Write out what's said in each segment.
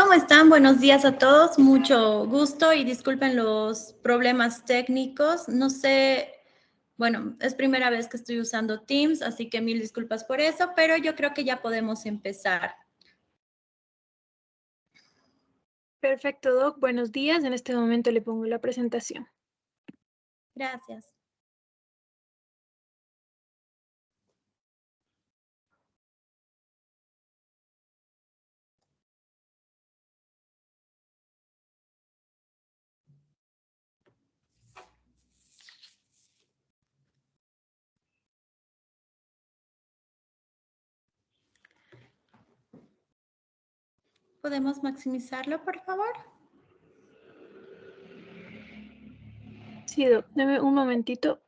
¿Cómo están? Buenos días a todos. Mucho gusto y disculpen los problemas técnicos. No sé, bueno, es primera vez que estoy usando Teams, así que mil disculpas por eso, pero yo creo que ya podemos empezar. Perfecto, Doc. Buenos días. En este momento le pongo la presentación. Gracias. ¿Podemos maximizarlo, por favor? Sí, Doc. Deme un momentito.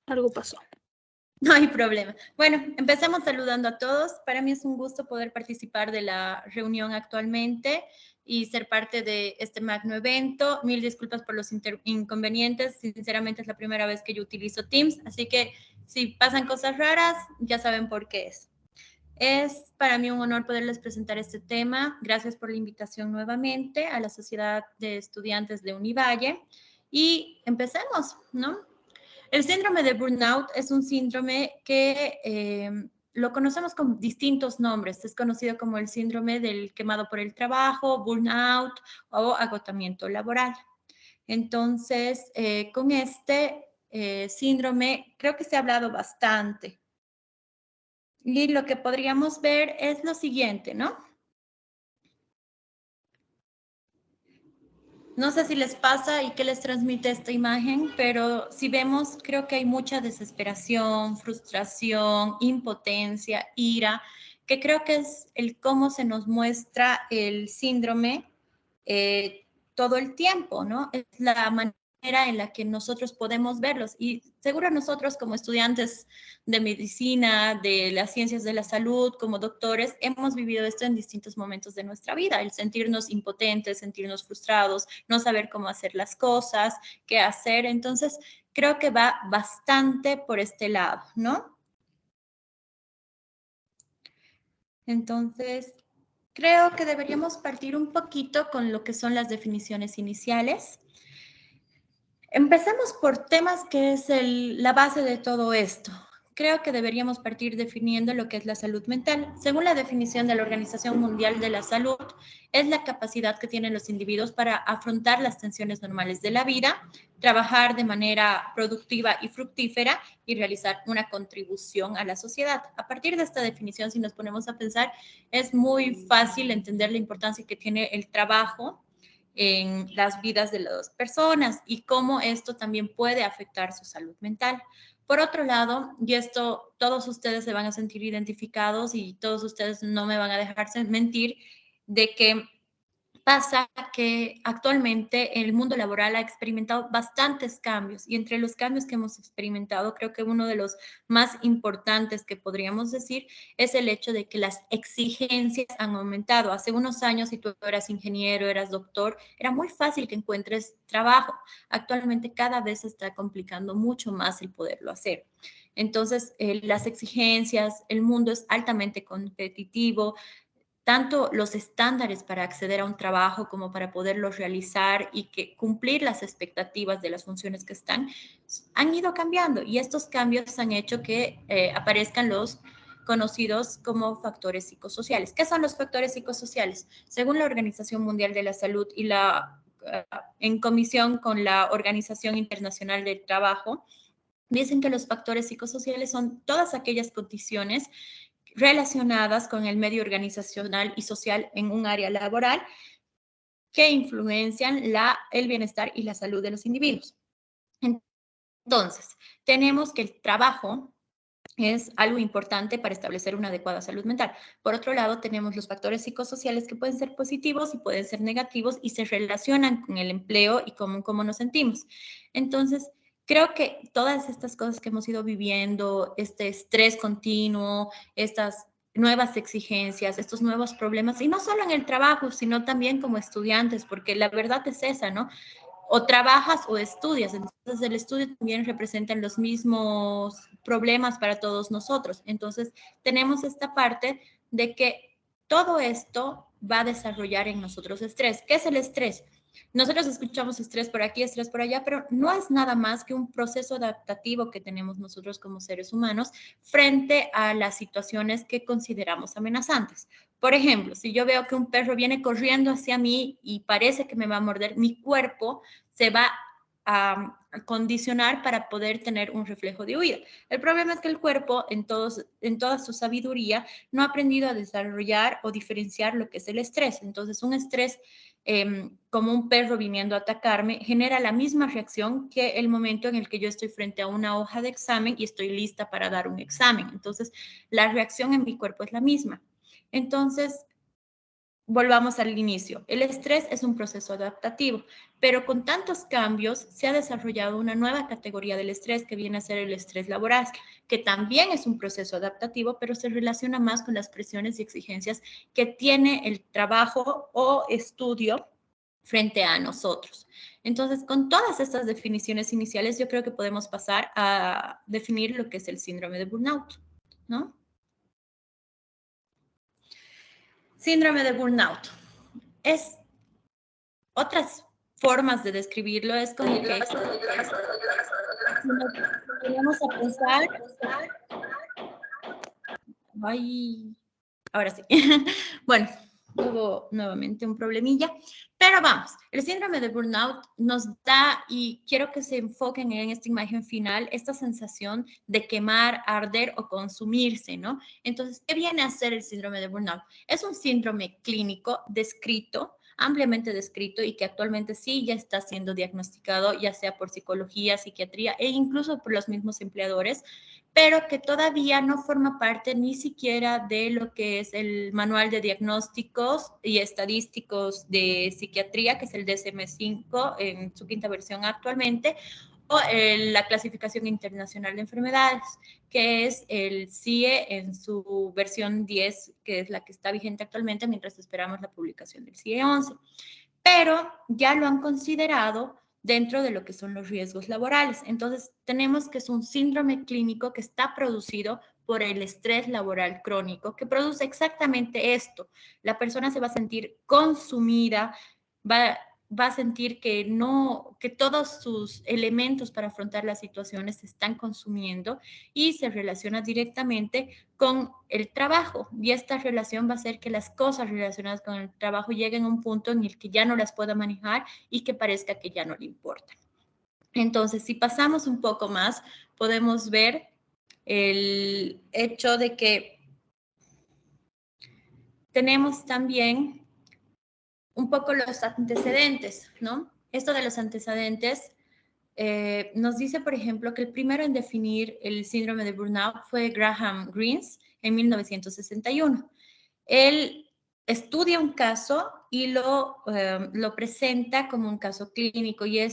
Algo pasó. No hay problema. Bueno, empecemos saludando a todos. Para mí es un gusto poder participar de la reunión actualmente y ser parte de este magno evento. Mil disculpas por los inconvenientes. Sinceramente es la primera vez que yo utilizo Teams, así que si pasan cosas raras, ya saben por qué es. Es para mí un honor poderles presentar este tema. Gracias por la invitación nuevamente a la Sociedad de Estudiantes de Univalle. Y empecemos, ¿no? El síndrome de burnout es un síndrome que lo conocemos con distintos nombres. Es conocido como el síndrome del quemado por el trabajo, burnout o agotamiento laboral. Entonces, con este síndrome creo que se ha hablado bastante. Y lo que podríamos ver es lo siguiente, ¿no? No sé si les pasa y qué les transmite esta imagen, pero si vemos, creo que hay mucha desesperación, frustración, impotencia, ira, que creo que es el cómo se nos muestra el síndrome todo el tiempo, ¿no? Es la manera en la que nosotros podemos verlos y seguro nosotros como estudiantes de medicina, de las ciencias de la salud, como doctores, hemos vivido esto en distintos momentos de nuestra vida, el sentirnos impotentes, sentirnos frustrados, no saber cómo hacer las cosas, qué hacer. Entonces, creo que va bastante por este lado, ¿no? Entonces, creo que deberíamos partir un poquito con lo que son las definiciones iniciales. Empecemos por temas que es la base de todo esto. Creo que deberíamos partir definiendo lo que es la salud mental. Según la definición de la Organización Mundial de la Salud, es la capacidad que tienen los individuos para afrontar las tensiones normales de la vida, trabajar de manera productiva y fructífera y realizar una contribución a la sociedad. A partir de esta definición, si nos ponemos a pensar, es muy fácil entender la importancia que tiene el trabajo en las vidas de las personas y cómo esto también puede afectar su salud mental. Por otro lado, y esto todos ustedes se van a sentir identificados y todos ustedes no me van a dejarse mentir, de que pasa que actualmente el mundo laboral ha experimentado bastantes cambios y entre los cambios que hemos experimentado, creo que uno de los más importantes que podríamos decir es el hecho de que las exigencias han aumentado. Hace unos años, si tú eras ingeniero, eras doctor, era muy fácil que encuentres trabajo. Actualmente cada vez se está complicando mucho más el poderlo hacer. Entonces, las exigencias, el mundo es altamente competitivo, tanto los estándares para acceder a un trabajo como para poderlo realizar y que cumplir las expectativas de las funciones que están, han ido cambiando y estos cambios han hecho que aparezcan los conocidos como factores psicosociales. ¿Qué son los factores psicosociales? Según la Organización Mundial de la Salud y en comisión con la Organización Internacional del Trabajo, dicen que los factores psicosociales son todas aquellas condiciones relacionadas con el medio organizacional y social en un área laboral que influencian el bienestar y la salud de los individuos. Entonces, tenemos que el trabajo es algo importante para establecer una adecuada salud mental. Por otro lado, tenemos los factores psicosociales que pueden ser positivos y pueden ser negativos y se relacionan con el empleo y con cómo nos sentimos. Entonces, creo que todas estas cosas que hemos ido viviendo, este estrés continuo, estas nuevas exigencias, estos nuevos problemas, y no solo en el trabajo, sino también como estudiantes, porque la verdad es esa, ¿no? O trabajas o estudias. Entonces, el estudio también representa los mismos problemas para todos nosotros. Entonces, tenemos esta parte de que todo esto va a desarrollar en nosotros estrés. ¿Qué es el estrés? Nosotros escuchamos estrés por aquí, estrés por allá, pero no es nada más que un proceso adaptativo que tenemos nosotros como seres humanos frente a las situaciones que consideramos amenazantes. Por ejemplo, si yo veo que un perro viene corriendo hacia mí y parece que me va a morder, mi cuerpo se va a condicionar para poder tener un reflejo de huida. El problema es que el cuerpo, en toda su sabiduría, no ha aprendido a desarrollar o diferenciar lo que es el estrés. Entonces, un estrés como un perro viniendo a atacarme, genera la misma reacción que el momento en el que yo estoy frente a una hoja de examen y estoy lista para dar un examen. Entonces, la reacción en mi cuerpo es la misma. Entonces, volvamos al inicio. El estrés es un proceso adaptativo, pero con tantos cambios se ha desarrollado una nueva categoría del estrés que viene a ser el estrés laboral, que también es un proceso adaptativo, pero se relaciona más con las presiones y exigencias que tiene el trabajo o estudio frente a nosotros. Entonces, con todas estas definiciones iniciales, yo creo que podemos pasar a definir lo que es el síndrome de burnout, ¿no? Síndrome de burnout. Es otras formas de describirlo, es como que si nos ponemos a pensar, ay, ahora sí. Bueno, hubo nuevamente un problemilla, pero vamos, el síndrome de burnout nos da, y quiero que se enfoquen en esta imagen final, esta sensación de quemar, arder o consumirse, ¿no? Entonces, ¿qué viene a ser el síndrome de burnout? Es un síndrome clínico descrito, ampliamente descrito y que actualmente sí ya está siendo diagnosticado, ya sea por psicología, psiquiatría e incluso por los mismos empleadores, pero que todavía no forma parte ni siquiera de lo que es el Manual de Diagnósticos y Estadísticos de Psiquiatría, que es el DSM-5 en su quinta versión actualmente, o la Clasificación Internacional de Enfermedades, que es el CIE en su versión 10, que es la que está vigente actualmente mientras esperamos la publicación del CIE 11. Pero ya lo han considerado dentro de lo que son los riesgos laborales. Entonces, tenemos que es un síndrome clínico que está producido por el estrés laboral crónico, que produce exactamente esto. La persona se va a sentir consumida, va a sentir que no, que todos sus elementos para afrontar las situaciones se están consumiendo y se relaciona directamente con el trabajo. Y esta relación va a hacer que las cosas relacionadas con el trabajo lleguen a un punto en el que ya no las pueda manejar y que parezca que ya no le importa. Entonces, si pasamos un poco más, podemos ver el hecho de que tenemos también un poco los antecedentes, ¿no? Esto de los antecedentes nos dice, por ejemplo, que el primero en definir el síndrome de burnout fue Graham Greene en 1961. Él estudia un caso y lo presenta como un caso clínico y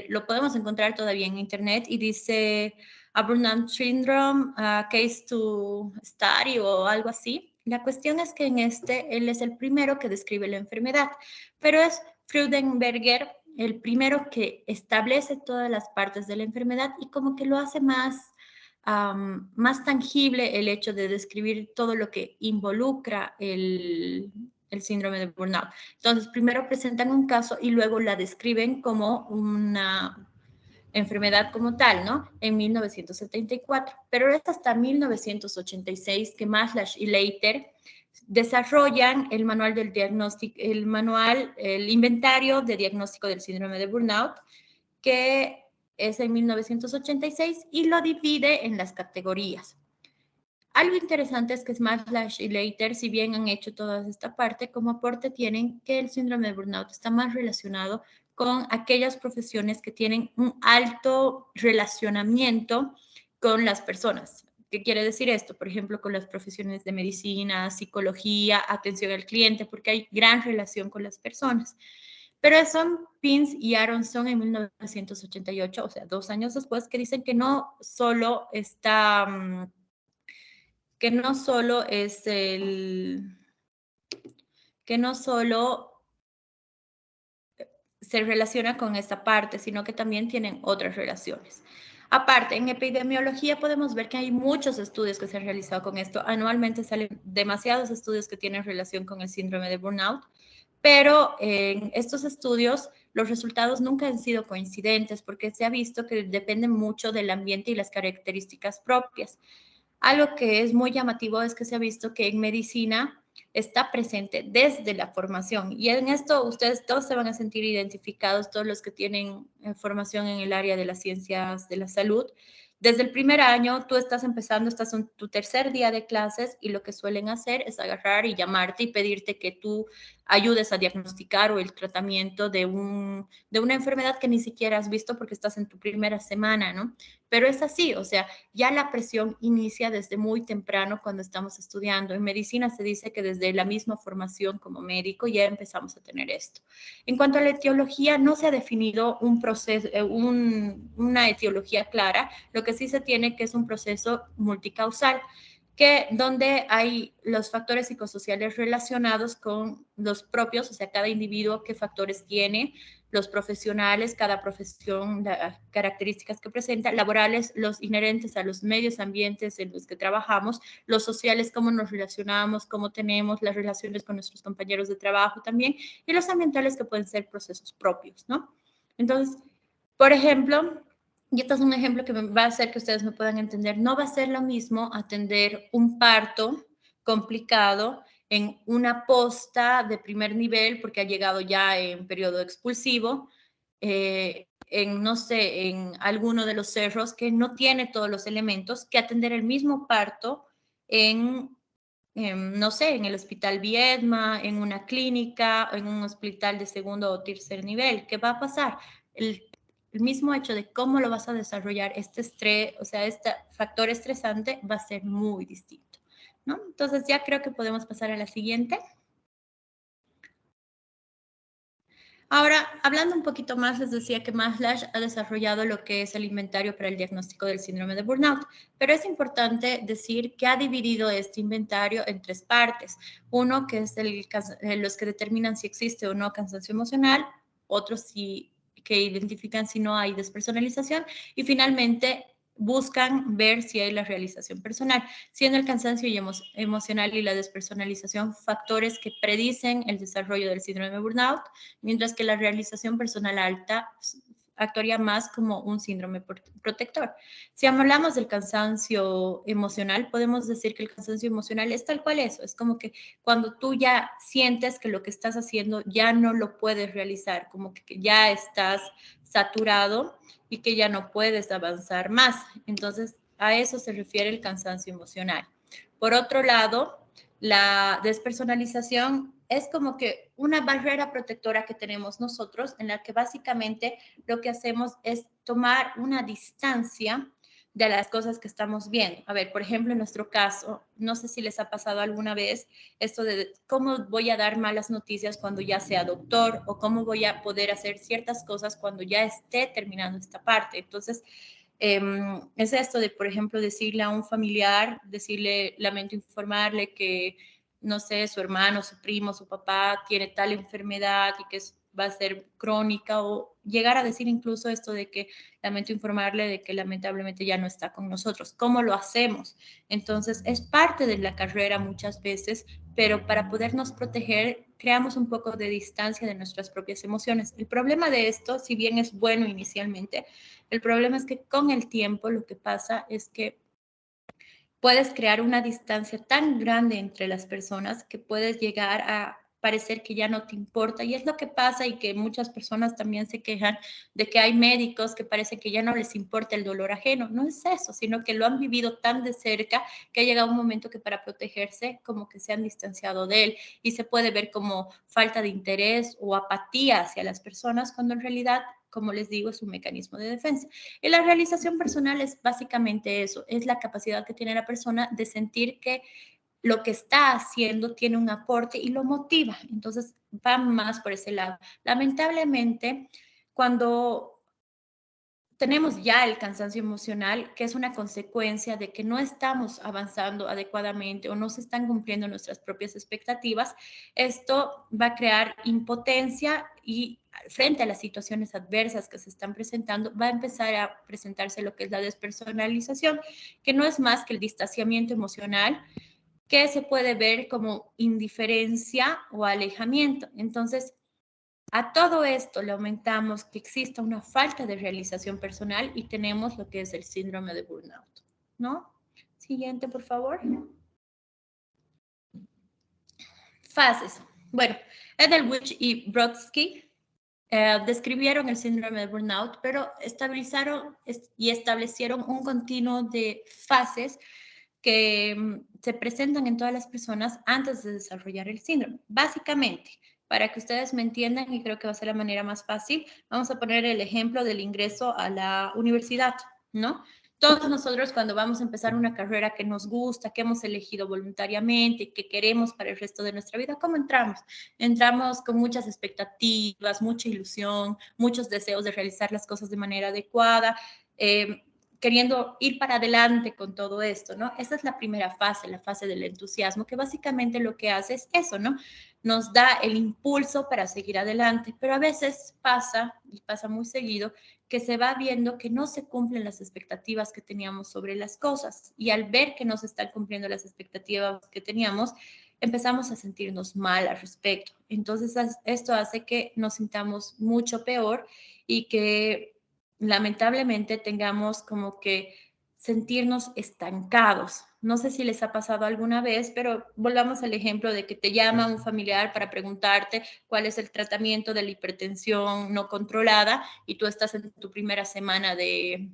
lo podemos encontrar todavía en internet y dice a Burnout Syndrome, Case to Study o algo así. La cuestión es que él es el primero que describe la enfermedad, pero es Freudenberger el primero que establece todas las partes de la enfermedad y como que lo hace más tangible el hecho de describir todo lo que involucra el síndrome de burnout. Entonces, primero presentan un caso y luego la describen como una enfermedad como tal, ¿no? En 1974. Pero es hasta 1986 que Maslach y Leiter desarrollan el manual del diagnóstico, el inventario de diagnóstico del síndrome de burnout, que es en 1986 y lo divide en las categorías. Algo interesante es que Maslach y Leiter, si bien han hecho toda esta parte, como aporte tienen que el síndrome de burnout está más relacionado con aquellas profesiones que tienen un alto relacionamiento con las personas. ¿Qué quiere decir esto? Por ejemplo, con las profesiones de medicina, psicología, atención al cliente, porque hay gran relación con las personas. Pero son Pins y Aronson en 1988, o sea, 2 años después, que dicen que no solo está que no solo es que no solo se relaciona con esta parte, sino que también tienen otras relaciones. Aparte, en epidemiología podemos ver que hay muchos estudios que se han realizado con esto. Anualmente salen demasiados estudios que tienen relación con el síndrome de burnout, pero en estos estudios los resultados nunca han sido coincidentes porque se ha visto que dependen mucho del ambiente y las características propias. Algo que es muy llamativo es que se ha visto que en medicina está presente desde la formación. Y en esto ustedes todos se van a sentir identificados, todos los que tienen formación en el área de las ciencias de la salud. Desde el primer año, tú estás empezando, estás en tu tercer día de clases y lo que suelen hacer es agarrar y llamarte y pedirte que tú ayudes a diagnosticar o el tratamiento de una enfermedad que ni siquiera has visto porque estás en tu primera semana, ¿no? Pero es así, o sea, ya la presión inicia desde muy temprano cuando estamos estudiando. En medicina se dice que desde la misma formación como médico ya empezamos a tener esto. En cuanto a la etiología, no se ha definido un proceso, una etiología clara. Lo que sí se tiene que es un proceso multicausal, que donde hay los factores psicosociales relacionados con los propios, o sea, cada individuo qué factores tiene, los profesionales, cada profesión, las características que presenta, laborales, los inherentes a los medios ambientes en los que trabajamos, los sociales, cómo nos relacionamos, cómo tenemos las relaciones con nuestros compañeros de trabajo también, y los ambientales que pueden ser procesos propios, ¿no? Entonces, por ejemplo, y este es un ejemplo que va a hacer que ustedes me puedan entender, no va a ser lo mismo atender un parto complicado en una posta de primer nivel porque ha llegado ya en periodo expulsivo, en, no sé, en alguno de los cerros que no tiene todos los elementos, que atender el mismo parto no sé, en el Hospital Viedma, en una clínica, en un hospital de segundo o tercer nivel. ¿Qué va a pasar? El mismo hecho de cómo lo vas a desarrollar, este estrés, o sea, este factor estresante va a ser muy distinto, ¿no? Entonces ya creo que podemos pasar a la siguiente. Ahora, hablando un poquito más, les decía que Maslach ha desarrollado lo que es el inventario para el diagnóstico del síndrome de burnout, pero es importante decir que ha dividido este inventario en tres partes. Uno, que es los que determinan si existe o no cansancio emocional, otros que identifican si no hay despersonalización y finalmente buscan ver si hay la realización personal, siendo el cansancio emocional y la despersonalización factores que predicen el desarrollo del síndrome de burnout, mientras que la realización personal alta actuaría más como un síndrome protector. Si hablamos del cansancio emocional, podemos decir que el cansancio emocional es tal cual eso, es como que cuando tú ya sientes que lo que estás haciendo ya no lo puedes realizar, como que ya estás saturado y que ya no puedes avanzar más. Entonces, a eso se refiere el cansancio emocional. Por otro lado, la despersonalización es como que una barrera protectora que tenemos nosotros en la que básicamente lo que hacemos es tomar una distancia de las cosas que estamos viendo. A ver, por ejemplo, en nuestro caso, no sé si les ha pasado alguna vez esto de cómo voy a dar malas noticias cuando ya sea doctor o cómo voy a poder hacer ciertas cosas cuando ya esté terminando esta parte. Entonces, es esto de, por ejemplo, decirle a un familiar, decirle, lamento informarle que, no sé, su hermano, su primo, su papá tiene tal enfermedad y que va a ser crónica o llegar a decir incluso esto de que lamento informarle de que lamentablemente ya no está con nosotros. ¿Cómo lo hacemos? Entonces, es parte de la carrera muchas veces, pero para podernos proteger, creamos un poco de distancia de nuestras propias emociones. El problema de esto, si bien es bueno inicialmente, el problema es que con el tiempo lo que pasa es que puedes crear una distancia tan grande entre las personas que puedes llegar a parecer que ya no te importa. Y es lo que pasa y que muchas personas también se quejan de que hay médicos que parece que ya no les importa el dolor ajeno. No es eso, sino que lo han vivido tan de cerca que ha llegado un momento que para protegerse como que se han distanciado de él y se puede ver como falta de interés o apatía hacia las personas cuando en realidad, como les digo, es un mecanismo de defensa. Y la realización personal es básicamente eso, es la capacidad que tiene la persona de sentir que lo que está haciendo tiene un aporte y lo motiva. Entonces, va más por ese lado. Lamentablemente, cuando tenemos ya el cansancio emocional, que es una consecuencia de que no estamos avanzando adecuadamente o no se están cumpliendo nuestras propias expectativas. Esto va a crear impotencia y frente a las situaciones adversas que se están presentando, va a empezar a presentarse lo que es la despersonalización, que no es más que el distanciamiento emocional, que se puede ver como indiferencia o alejamiento. Entonces, a todo esto le aumentamos que exista una falta de realización personal y tenemos lo que es el síndrome de burnout, ¿no? Siguiente, por favor. Fases. Bueno, Edelwich y Brodsky describieron el síndrome de burnout, pero establecieron un continuo de fases que se presentan en todas las personas antes de desarrollar el síndrome. Básicamente, para que ustedes me entiendan, y creo que va a ser la manera más fácil, vamos a poner el ejemplo del ingreso a la universidad, ¿no? Todos nosotros cuando vamos a empezar una carrera que nos gusta, que hemos elegido voluntariamente, que queremos para el resto de nuestra vida, ¿cómo entramos? Entramos con muchas expectativas, mucha ilusión, muchos deseos de realizar las cosas de manera adecuada, queriendo ir para adelante con todo esto, ¿no? Esa es la primera fase, la fase del entusiasmo, que básicamente lo que hace es eso, ¿no? Nos da el impulso para seguir adelante, pero a veces pasa, y pasa muy seguido, que se va viendo que no se cumplen las expectativas que teníamos sobre las cosas, y al ver que no se están cumpliendo las expectativas que teníamos, empezamos a sentirnos mal al respecto. Entonces, esto hace que nos sintamos mucho peor y que lamentablemente tengamos como que sentirnos estancados. No sé si les ha pasado alguna vez, pero volvamos al ejemplo de que te llama un familiar para preguntarte cuál es el tratamiento de la hipertensión no controlada y tú estás en tu primera semana de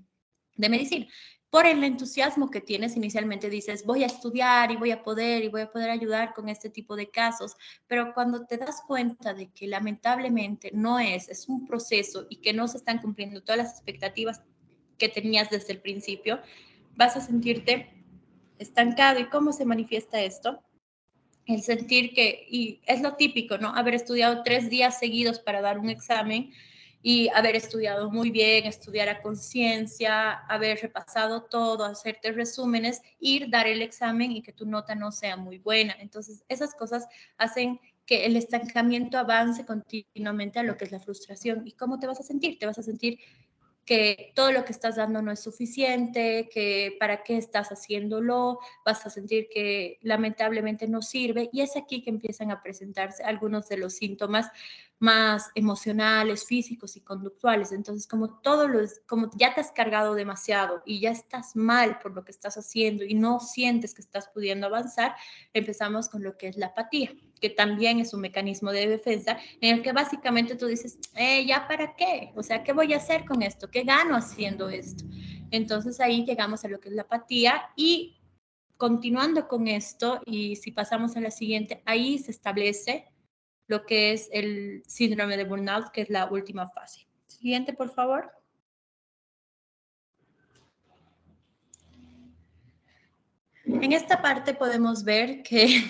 medicina. Por el entusiasmo que tienes, inicialmente dices, voy a estudiar y voy a poder ayudar con este tipo de casos, pero cuando te das cuenta de que lamentablemente no es un proceso y que no se están cumpliendo todas las expectativas que tenías desde el principio, vas a sentirte estancado. ¿Y cómo se manifiesta esto? El sentir que, y es lo típico, ¿no? Haber estudiado 3 días seguidos para dar un examen y haber estudiado muy bien, estudiar a conciencia, haber repasado todo, hacerte resúmenes, ir, dar el examen y que tu nota no sea muy buena. Entonces, esas cosas hacen que el estancamiento avance continuamente a lo que es la frustración. ¿Y cómo te vas a sentir? Te vas a sentir que todo lo que estás dando no es suficiente, que para qué estás haciéndolo, vas a sentir que lamentablemente no sirve y es aquí que empiezan a presentarse algunos de los síntomas más emocionales, físicos y conductuales. Entonces, como ya te has cargado demasiado y ya estás mal por lo que estás haciendo y no sientes que estás pudiendo avanzar, empezamos con lo que es la apatía, que también es un mecanismo de defensa en el que básicamente tú dices, ¿ya para qué? O sea, ¿qué voy a hacer con esto? ¿Qué gano haciendo esto? Entonces ahí llegamos a lo que es la apatía y continuando con esto, y si pasamos a la siguiente, ahí se establece lo que es el síndrome de burnout, que es la última fase. Siguiente, por favor. En esta parte podemos ver que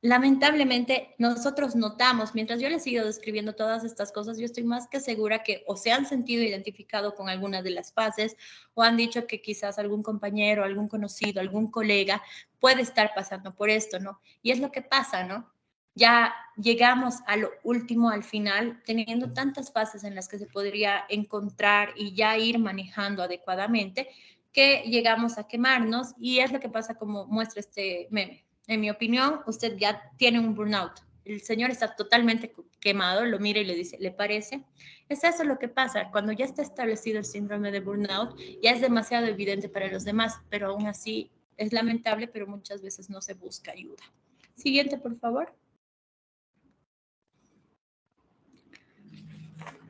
lamentablemente nosotros notamos, mientras yo les sigo describiendo todas estas cosas, yo estoy más que segura que o se han sentido identificado con alguna de las fases o han dicho que quizás algún compañero, algún conocido, algún colega puede estar pasando por esto, ¿no? Y es lo que pasa, ¿no? Ya llegamos a lo último, al final, teniendo tantas fases en las que se podría encontrar y ya ir manejando adecuadamente, que llegamos a quemarnos y es lo que pasa como muestra este meme. En mi opinión, usted ya tiene un burnout. El señor está totalmente quemado, lo mira y le dice, ¿le parece? Es eso lo que pasa. Cuando ya está establecido el síndrome de burnout, ya es demasiado evidente para los demás, pero aún así es lamentable, pero muchas veces no se busca ayuda. Siguiente, por favor.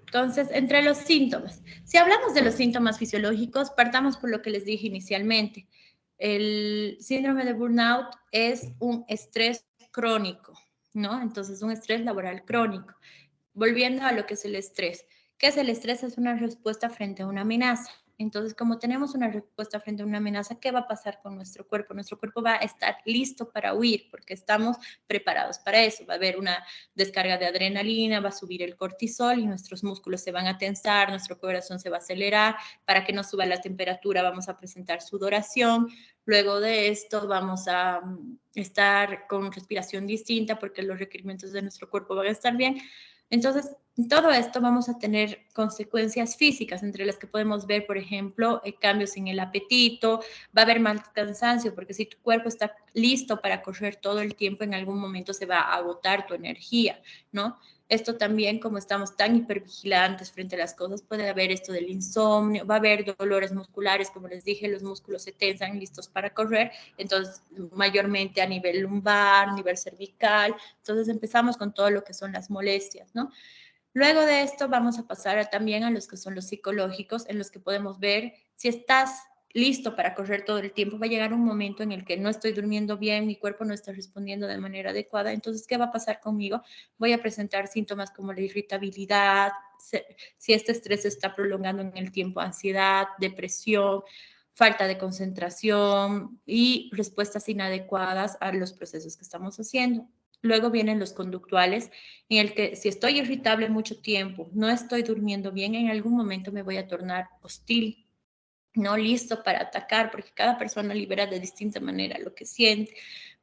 Entonces, entre los síntomas, si hablamos de los síntomas fisiológicos, partamos por lo que les dije inicialmente. El síndrome de burnout es un estrés crónico, ¿no? Entonces, un estrés laboral crónico. Volviendo a lo que es el estrés. ¿Qué es el estrés? Es una respuesta frente a una amenaza. Entonces, como tenemos una respuesta frente a una amenaza, ¿qué va a pasar con nuestro cuerpo? Nuestro cuerpo va a estar listo para huir porque estamos preparados para eso. Va a haber una descarga de adrenalina, va a subir el cortisol y nuestros músculos se van a tensar, nuestro corazón se va a acelerar. Para que no suba la temperatura, vamos a presentar sudoración. Luego de esto vamos a estar con respiración distinta porque los requerimientos de nuestro cuerpo van a estar bien. Entonces, en todo esto vamos a tener consecuencias físicas, entre las que podemos ver, por ejemplo, cambios en el apetito, va a haber mal cansancio, porque si tu cuerpo está listo para correr todo el tiempo, en algún momento se va a agotar tu energía, ¿no? Esto también, como estamos tan hipervigilantes frente a las cosas, puede haber esto del insomnio, va a haber dolores musculares, como les dije, los músculos se tensan listos para correr, entonces mayormente a nivel lumbar, nivel cervical, entonces empezamos con todo lo que son las molestias, ¿no? Luego de esto vamos a pasar también a los que son los psicológicos, en los que podemos ver si estás listo para correr todo el tiempo. Va a llegar un momento en el que no estoy durmiendo bien, mi cuerpo no está respondiendo de manera adecuada. Entonces, ¿qué va a pasar conmigo? Voy a presentar síntomas como la irritabilidad, si este estrés se está prolongando en el tiempo, ansiedad, depresión, falta de concentración y respuestas inadecuadas a los procesos que estamos haciendo. Luego vienen los conductuales, en el que si estoy irritable mucho tiempo, no estoy durmiendo bien, en algún momento me voy a tornar hostil, no listo para atacar, porque cada persona libera de distinta manera lo que siente.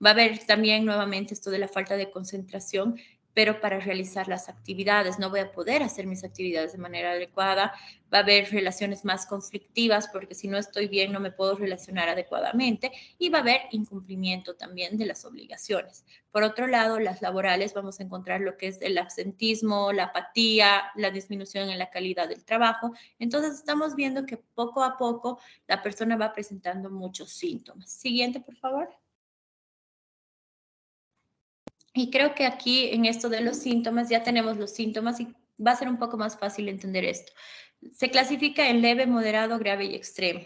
Va a haber también nuevamente esto de la falta de concentración, pero para realizar las actividades no voy a poder hacer mis actividades de manera adecuada. Va a haber relaciones más conflictivas, porque si no estoy bien no me puedo relacionar adecuadamente, y va a haber incumplimiento también de las obligaciones. Por otro lado, las laborales, vamos a encontrar lo que es el absentismo, la apatía, la disminución en la calidad del trabajo. Entonces, estamos viendo que poco a poco la persona va presentando muchos síntomas. Siguiente, por favor. Y creo que aquí en esto de los síntomas ya tenemos los síntomas y va a ser un poco más fácil entender esto. Se clasifica en leve, moderado, grave y extremo.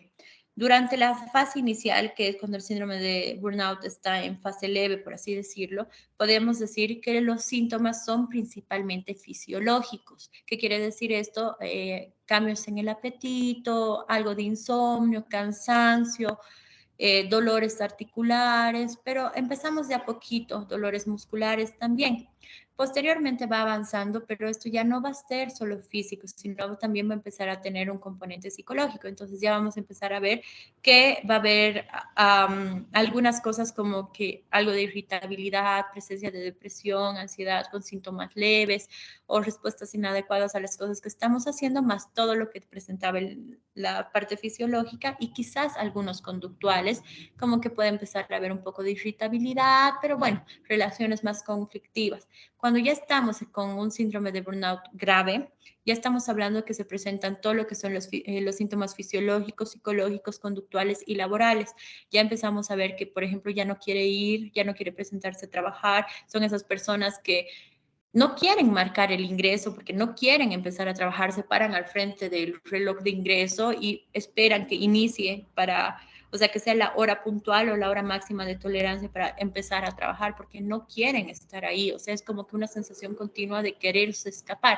Durante la fase inicial, que es cuando el síndrome de burnout está en fase leve, por así decirlo, podemos decir que los síntomas son principalmente fisiológicos. ¿Qué quiere decir esto? Cambios en el apetito, algo de insomnio, cansancio, dolores articulares, pero empezamos de a poquito, dolores musculares también. Posteriormente va avanzando, pero esto ya no va a ser solo físico, sino también va a empezar a tener un componente psicológico. Entonces ya vamos a empezar a ver que va a haber algunas cosas como que algo de irritabilidad, presencia de depresión, ansiedad con síntomas leves o respuestas inadecuadas a las cosas que estamos haciendo, más todo lo que presentaba la parte fisiológica y quizás algunos conductuales, como que puede empezar a haber un poco de irritabilidad, pero bueno, relaciones más conflictivas. Cuando ya estamos con un síndrome de burnout grave, ya estamos hablando de que se presentan todo lo que son los síntomas fisiológicos, psicológicos, conductuales y laborales. Ya empezamos a ver que, por ejemplo, ya no quiere ir, ya no quiere presentarse a trabajar. Son esas personas que no quieren marcar el ingreso porque no quieren empezar a trabajar, se paran al frente del reloj de ingreso y esperan que inicie para, o sea, que sea la hora puntual o la hora máxima de tolerancia para empezar a trabajar porque no quieren estar ahí, o sea, es como que una sensación continua de quererse escapar.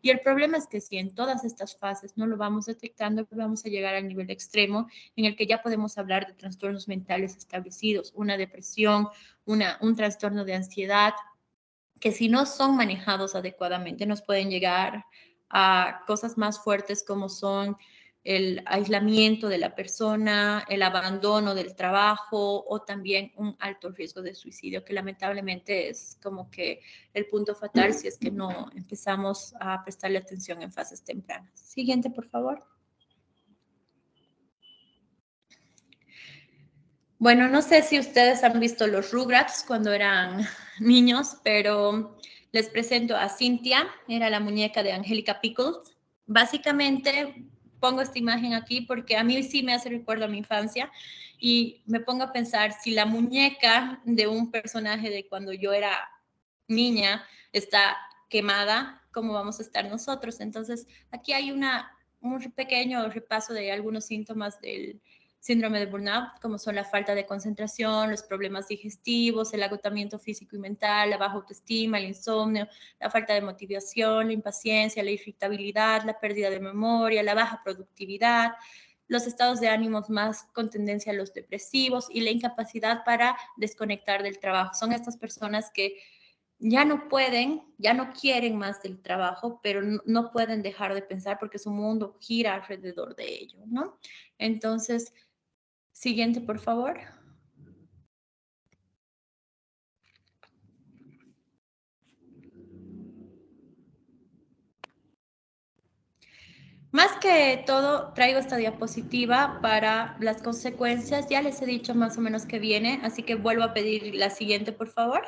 Y el problema es que si en todas estas fases no lo vamos detectando, vamos a llegar al nivel extremo en el que ya podemos hablar de trastornos mentales establecidos, una depresión, un trastorno de ansiedad, que si no son manejados adecuadamente nos pueden llegar a cosas más fuertes como son el aislamiento de la persona, el abandono del trabajo o también un alto riesgo de suicidio, que lamentablemente es como que el punto fatal si es que no empezamos a prestarle atención en fases tempranas. Siguiente, por favor. Bueno, no sé si ustedes han visto los Rugrats cuando eran niños, pero les presento a Cynthia, era la muñeca de Angelica Pickles. Básicamente pongo esta imagen aquí porque a mí sí me hace recuerdo a mi infancia y me pongo a pensar si la muñeca de un personaje de cuando yo era niña está quemada, ¿cómo vamos a estar nosotros? Entonces, aquí hay un pequeño repaso de algunos síntomas del síndrome de burnout, como son la falta de concentración, los problemas digestivos, el agotamiento físico y mental, la baja autoestima, el insomnio, la falta de motivación, la impaciencia, la irritabilidad, la pérdida de memoria, la baja productividad, los estados de ánimos más con tendencia a los depresivos y la incapacidad para desconectar del trabajo. Son estas personas que ya no pueden, ya no quieren más del trabajo, pero no pueden dejar de pensar porque su mundo gira alrededor de ello, ¿no? Entonces, siguiente, por favor. Más que todo, traigo esta diapositiva para las consecuencias. Ya les he dicho más o menos que viene, así que vuelvo a pedir la siguiente, por favor.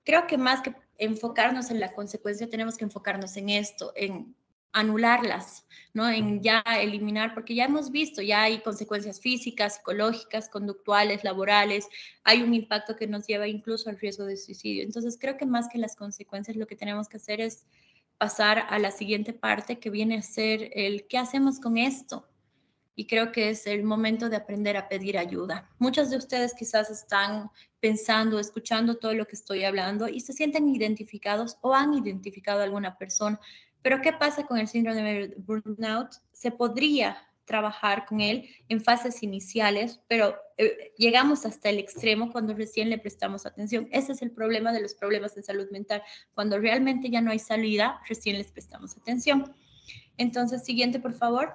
Creo que más que enfocarnos en la consecuencia, tenemos que enfocarnos en esto, en anularlas, ¿no? En ya eliminar, porque ya hemos visto, ya hay consecuencias físicas, psicológicas, conductuales, laborales, hay un impacto que nos lleva incluso al riesgo de suicidio. Entonces, creo que más que las consecuencias, lo que tenemos que hacer es pasar a la siguiente parte, que viene a ser el ¿qué hacemos con esto? Y creo que es el momento de aprender a pedir ayuda. Muchos de ustedes quizás están pensando, escuchando todo lo que estoy hablando y se sienten identificados o han identificado a alguna persona. Pero ¿qué pasa con el síndrome de burnout? Se podría trabajar con él en fases iniciales, pero llegamos hasta el extremo cuando recién le prestamos atención. Ese es el problema de los problemas de salud mental. Cuando realmente ya no hay salida, recién les prestamos atención. Entonces, siguiente, por favor.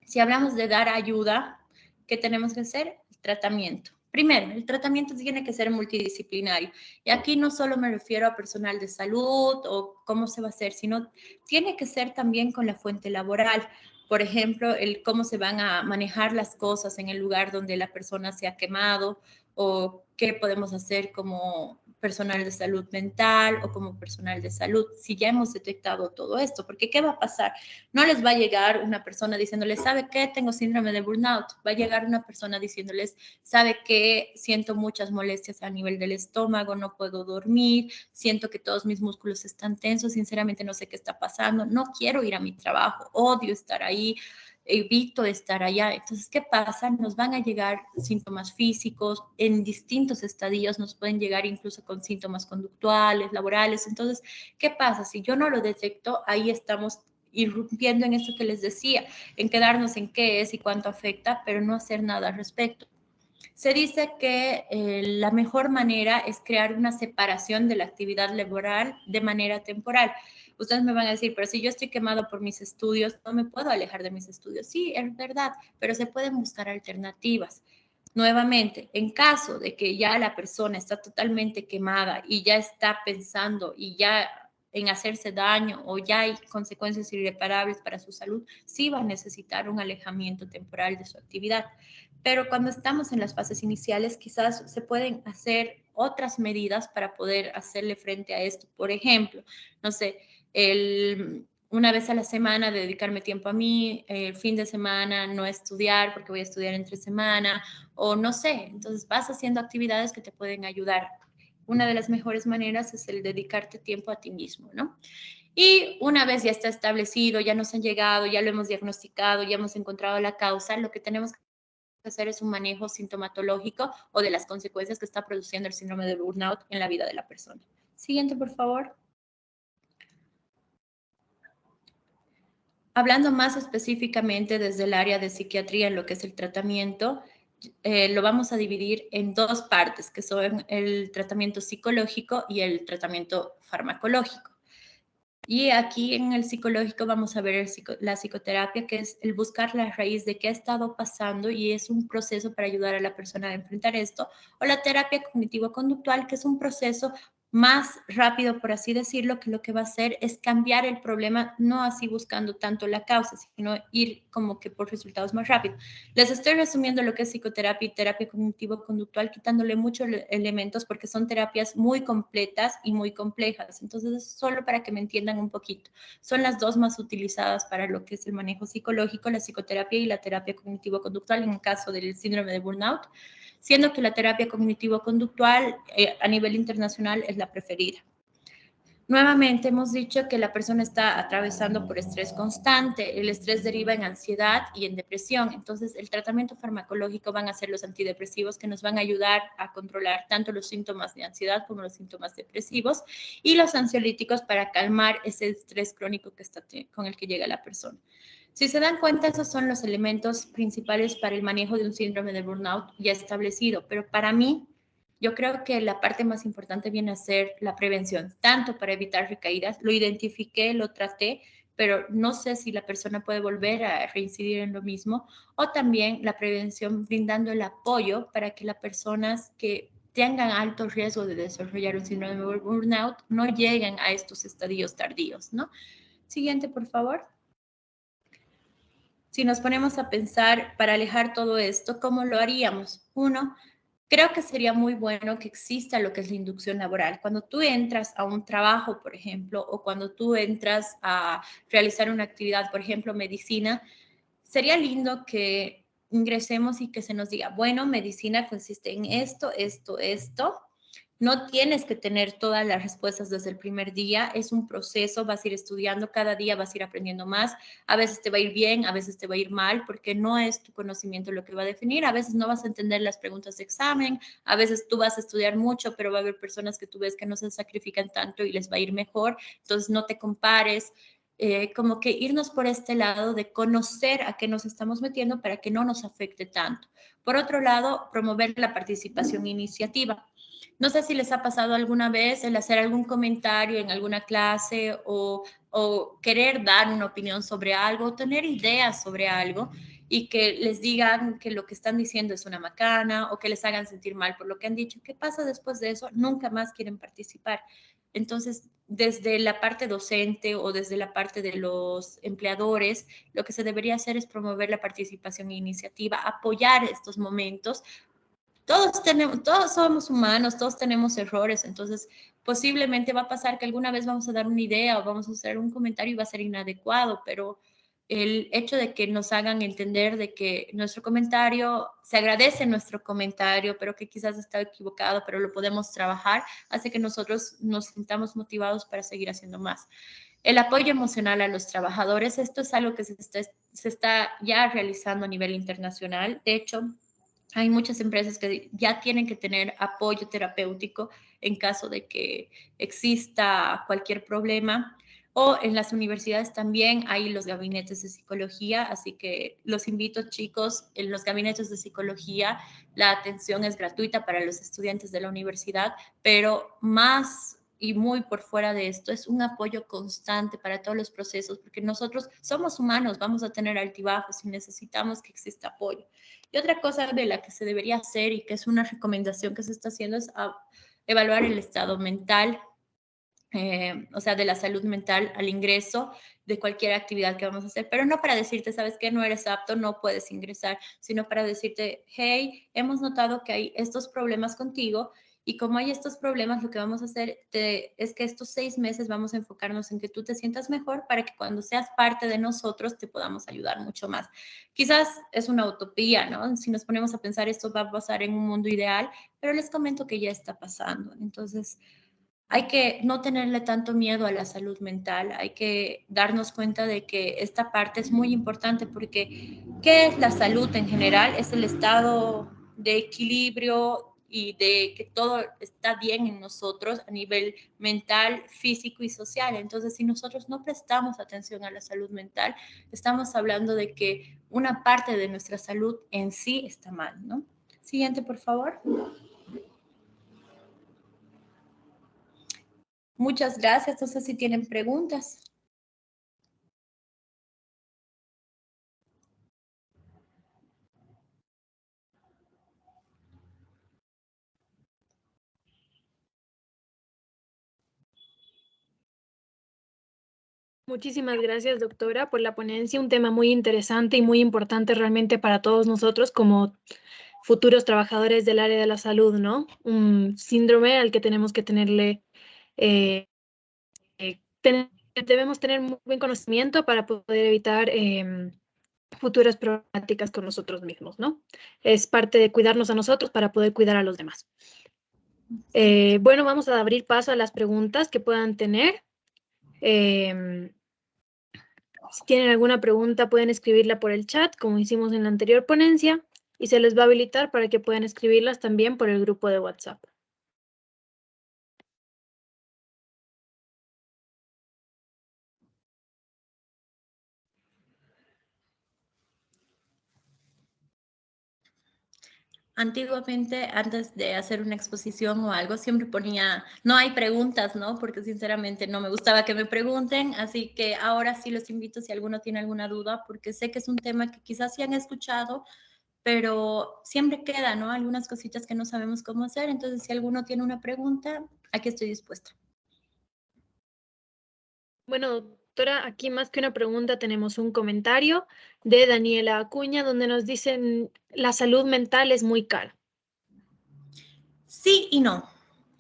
Si hablamos de dar ayuda, ¿qué tenemos que hacer? El tratamiento. Primero, el tratamiento tiene que ser multidisciplinario. Y aquí no solo me refiero a personal de salud o cómo se va a hacer, sino tiene que ser también con la fuente laboral. Por ejemplo, el cómo se van a manejar las cosas en el lugar donde la persona se ha quemado o qué podemos hacer como personal de salud mental o como personal de salud, si ya hemos detectado todo esto, porque ¿qué va a pasar? No les va a llegar una persona diciéndoles, ¿sabe qué? Tengo síndrome de burnout. Va a llegar una persona diciéndoles, ¿sabe qué? Siento muchas molestias a nivel del estómago, no puedo dormir, siento que todos mis músculos están tensos, sinceramente no sé qué está pasando, no quiero ir a mi trabajo, odio estar ahí, evito estar allá. Entonces, ¿qué pasa? Nos van a llegar síntomas físicos, en distintos estadios nos pueden llegar incluso con síntomas conductuales, laborales. Entonces, ¿qué pasa? Si yo no lo detecto, ahí estamos irrumpiendo en esto que les decía, en quedarnos en qué es y cuánto afecta, pero no hacer nada al respecto. Se dice que la mejor manera es crear una separación de la actividad laboral de manera temporal. Ustedes me van a decir, pero si yo estoy quemado por mis estudios, no me puedo alejar de mis estudios. Sí, es verdad, pero se pueden buscar alternativas. Nuevamente, en caso de que ya la persona está totalmente quemada y ya está pensando y ya en hacerse daño o ya hay consecuencias irreparables para su salud, sí va a necesitar un alejamiento temporal de su actividad. Pero cuando estamos en las fases iniciales, quizás se pueden hacer otras medidas para poder hacerle frente a esto. Por ejemplo, no sé, una vez a la semana dedicarme tiempo a mí, el fin de semana no estudiar porque voy a estudiar entre semana, o no sé, entonces vas haciendo actividades que te pueden ayudar. Una de las mejores maneras es el dedicarte tiempo a ti mismo, ¿no? Y una vez ya está establecido, ya nos han llegado, ya lo hemos diagnosticado, ya hemos encontrado la causa, lo que tenemos que hacer es un manejo sintomatológico o de las consecuencias que está produciendo el síndrome de burnout en la vida de la persona. Siguiente, por favor. Hablando más específicamente desde el área de psiquiatría en lo que es el tratamiento, lo vamos a dividir en dos partes, que son el tratamiento psicológico y el tratamiento farmacológico. Y aquí en el psicológico vamos a ver la psicoterapia, que es el buscar la raíz de qué ha estado pasando y es un proceso para ayudar a la persona a enfrentar esto, o la terapia cognitivo-conductual, que es un proceso más rápido, por así decirlo, que lo que va a hacer es cambiar el problema, no así buscando tanto la causa, sino ir como que por resultados más rápidos. Les estoy resumiendo lo que es psicoterapia y terapia cognitivo-conductual, quitándole muchos elementos porque son terapias muy completas y muy complejas. Entonces, es solo para que me entiendan un poquito. Son las dos más utilizadas para lo que es el manejo psicológico, la psicoterapia y la terapia cognitivo-conductual en el caso del síndrome de burnout, siendo que la terapia cognitivo-conductual a nivel internacional es la preferida. Nuevamente hemos dicho que la persona está atravesando por estrés constante. El estrés deriva en ansiedad y en depresión. Entonces, el tratamiento farmacológico van a ser los antidepresivos que nos van a ayudar a controlar tanto los síntomas de ansiedad como los síntomas depresivos y los ansiolíticos para calmar ese estrés crónico que está con el que llega la persona. Si se dan cuenta, esos son los elementos principales para el manejo de un síndrome de burnout ya establecido, pero para mí, yo creo que la parte más importante viene a ser la prevención, tanto para evitar recaídas, lo identifiqué, lo traté, pero no sé si la persona puede volver a reincidir en lo mismo, o también la prevención brindando el apoyo para que las personas que tengan alto riesgo de desarrollar un síndrome de burnout no lleguen a estos estadios tardíos, ¿no? Siguiente, por favor. Si nos ponemos a pensar para alejar todo esto, ¿cómo lo haríamos? Uno, creo que sería muy bueno que exista lo que es la inducción laboral. Cuando tú entras a un trabajo, por ejemplo, o cuando tú entras a realizar una actividad, por ejemplo, medicina, sería lindo que ingresemos y que se nos diga, bueno, medicina consiste en esto, esto, esto. No tienes que tener todas las respuestas desde el primer día, es un proceso, vas a ir estudiando cada día, vas a ir aprendiendo más, a veces te va a ir bien, a veces te va a ir mal, porque no es tu conocimiento lo que va a definir, a veces no vas a entender las preguntas de examen, a veces tú vas a estudiar mucho, pero va a haber personas que tú ves que no se sacrifican tanto y les va a ir mejor, entonces no te compares, como que irnos por este lado de conocer a qué nos estamos metiendo para que no nos afecte tanto. Por otro lado, promover la participación iniciativa. No sé si les ha pasado alguna vez el hacer algún comentario en alguna clase o querer dar una opinión sobre algo, tener ideas sobre algo y que les digan que lo que están diciendo es una macana o que les hagan sentir mal por lo que han dicho. ¿Qué pasa después de eso? Nunca más quieren participar. Entonces, desde la parte docente o desde la parte de los empleadores, lo que se debería hacer es promover la participación e iniciativa, apoyar estos momentos. Todos somos humanos, todos tenemos errores, entonces posiblemente va a pasar que alguna vez vamos a dar una idea o vamos a hacer un comentario y va a ser inadecuado, pero el hecho de que nos hagan entender de que nuestro comentario, se agradece nuestro comentario, pero que quizás está equivocado, pero lo podemos trabajar, hace que nosotros nos sintamos motivados para seguir haciendo más. El apoyo emocional a los trabajadores, esto es algo que se está ya realizando a nivel internacional. De hecho, hay muchas empresas que ya tienen que tener apoyo terapéutico en caso de que exista cualquier problema. O en las universidades también hay los gabinetes de psicología, así que los invito, chicos, en los gabinetes de psicología la atención es gratuita para los estudiantes de la universidad, pero más y muy por fuera de esto es un apoyo constante para todos los procesos, porque nosotros somos humanos, vamos a tener altibajos y necesitamos que exista apoyo. Y otra cosa de la que se debería hacer y que es una recomendación que se está haciendo es evaluar el estado mental, o sea, de la salud mental al ingreso de cualquier actividad que vamos a hacer, pero no para decirte, sabes que no eres apto, no puedes ingresar, sino para decirte, hey, hemos notado que hay estos problemas contigo y como hay estos problemas, lo que vamos a hacer es que estos 6 meses vamos a enfocarnos en que tú te sientas mejor para que cuando seas parte de nosotros te podamos ayudar mucho más. Quizás es una utopía, ¿no? Si nos ponemos a pensar esto va a pasar en un mundo ideal, pero les comento que ya está pasando. Entonces, hay que no tenerle tanto miedo a la salud mental, hay que darnos cuenta de que esta parte es muy importante porque ¿qué es la salud en general? Es el estado de equilibrio y de que todo está bien en nosotros a nivel mental, físico y social. Entonces, si nosotros no prestamos atención a la salud mental, estamos hablando de que una parte de nuestra salud en sí está mal, ¿no? Siguiente, por favor. Muchas gracias. No sé si tienen preguntas. Muchísimas gracias, doctora, por la ponencia. Un tema muy interesante y muy importante realmente para todos nosotros como futuros trabajadores del área de la salud, ¿no? Un síndrome al que tenemos que tenerle, eh, debemos tener muy buen conocimiento para poder evitar futuras problemáticas con nosotros mismos, ¿no? Es parte de cuidarnos a nosotros para poder cuidar a los demás. Bueno, vamos a abrir paso a las preguntas que puedan tener. Si tienen alguna pregunta, pueden escribirla por el chat, como hicimos en la anterior ponencia, y se les va a habilitar para que puedan escribirlas también por el grupo de WhatsApp. Antiguamente, antes de hacer una exposición o algo, siempre ponía, no hay preguntas, ¿no? Porque sinceramente no me gustaba que me pregunten, así que ahora sí los invito si alguno tiene alguna duda, porque sé que es un tema que quizás sí han escuchado, pero siempre queda, ¿no? Algunas cositas que no sabemos cómo hacer, entonces si alguno tiene una pregunta, aquí estoy dispuesta. Bueno, doctora, aquí más que una pregunta tenemos un comentario de Daniela Acuña donde nos dicen la salud mental es muy cara. Sí y no.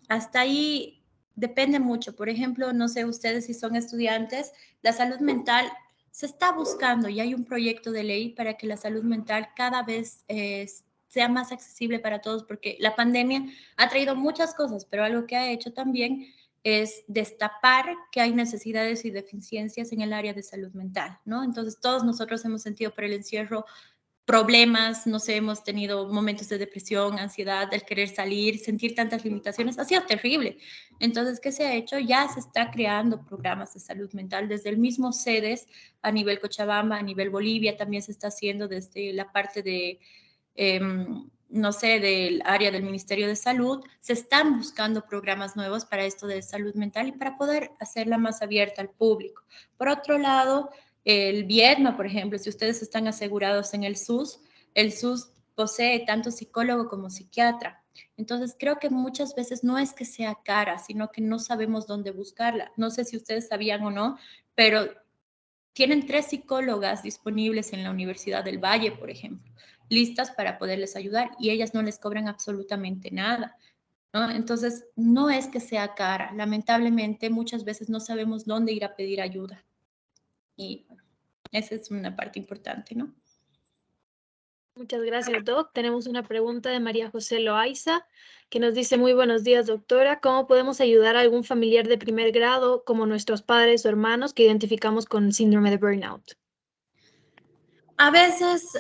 Hasta ahí depende mucho. Por ejemplo, no sé ustedes si son estudiantes, la salud mental se está buscando y hay un proyecto de ley para que la salud mental cada vez sea más accesible para todos, porque la pandemia ha traído muchas cosas, pero algo que ha hecho también es destapar que hay necesidades y deficiencias en el área de salud mental, ¿no? Entonces, todos nosotros hemos sentido por el encierro problemas, no sé, hemos tenido momentos de depresión, ansiedad, del querer salir, sentir tantas limitaciones, ha sido terrible. Entonces, ¿qué se ha hecho? Ya se está creando programas de salud mental desde el mismo sedes a nivel Cochabamba, a nivel Bolivia, también se está haciendo desde la parte de, no sé, del área del Ministerio de Salud, se están buscando programas nuevos para esto de salud mental y para poder hacerla más abierta al público. Por otro lado, el Viedma, por ejemplo, si ustedes están asegurados en el SUS posee tanto psicólogo como psiquiatra. Entonces, creo que muchas veces no es que sea cara, sino que no sabemos dónde buscarla. No sé si ustedes sabían o no, pero tienen 3 psicólogas disponibles en la Universidad del Valle, por ejemplo, listas para poderles ayudar y ellas no les cobran absolutamente nada, ¿no? Entonces, no es que sea cara. Lamentablemente, muchas veces no sabemos dónde ir a pedir ayuda. Y bueno, esa es una parte importante, ¿no? Muchas gracias, Doc. Tenemos una pregunta de María José Loaiza que nos dice, muy buenos días, doctora. ¿Cómo podemos ayudar a algún familiar de primer grado, como nuestros padres o hermanos, que identificamos con síndrome de burnout? A veces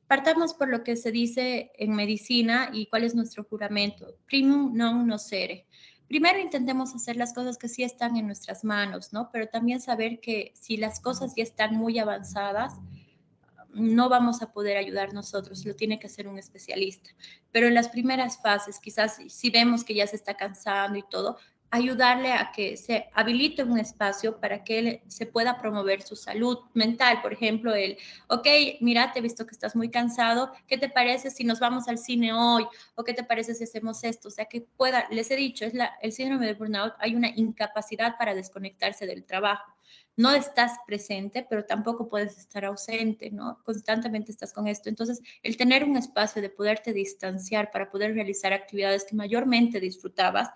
partamos por lo que se dice en medicina y cuál es nuestro juramento. Primum non nocere. Primero intentemos hacer las cosas que sí están en nuestras manos, ¿no? Pero también saber que si las cosas ya están muy avanzadas, no vamos a poder ayudar nosotros, lo tiene que hacer un especialista. Pero en las primeras fases, quizás si vemos que ya se está cansando y todo, ayudarle a que se habilite un espacio para que él se pueda promover su salud mental. Por ejemplo, ok, mira, te he visto que estás muy cansado, ¿qué te parece si nos vamos al cine hoy? ¿O qué te parece si hacemos esto? O sea, que pueda, les he dicho, el síndrome de burnout, hay una incapacidad para desconectarse del trabajo. No estás presente, pero tampoco puedes estar ausente, ¿no? Constantemente estás con esto. Entonces, el tener un espacio de poderte distanciar para poder realizar actividades que mayormente disfrutabas